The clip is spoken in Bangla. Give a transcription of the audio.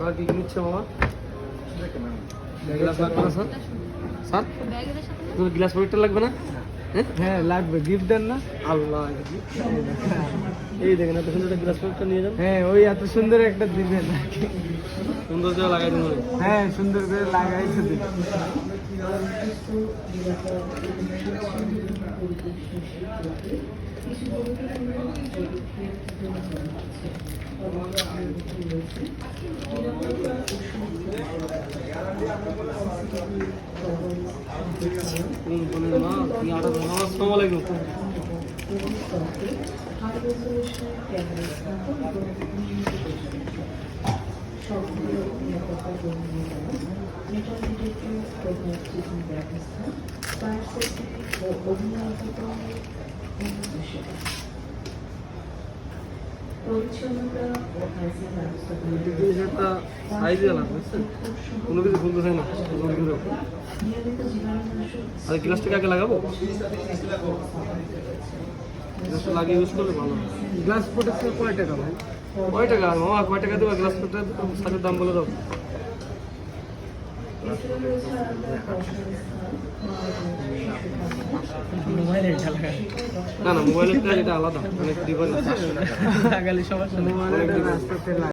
আর কি নিচ্ছে মামা? গ্লাস লাগবে না স্যার? স্যার গ্লাস প্রোটেক্টর লাগবে না? হ্যাঁ লাগবে, গিফট দেন না? আল্লাহ, এই দেখেন এত সুন্দর একটা গ্লাস প্রোটেক্টর নিয়ে যান। হ্যাঁ ওই এত সুন্দর একটা দিবেন। সুন্দর করে লাগাই দিন। হ্যাঁ সুন্দর করে লাগাই তো দিবেন। আসসালামু আলাইকুম। জিনিসটা সাইজ আলাদা, বুঝছেন? কোনো কিছু ভুলতে চাই না। আর গ্লাসটাকে আগে লাগাবো, গ্লাসটা লাগিয়ে ইউজ করলে ভালো। গ্লাস প্রোটেক্টর কয় টাকা ভাই? কয় টাকা মামা, কয় টাকা দেবো গ্লাস প্রোটেক্টর? সাথে দাম বলে দাও। না না, মোবাইলের কাজ এটা আলাদা, অনেক ডিফারেন্স। লাগালে সমস্যা নেই।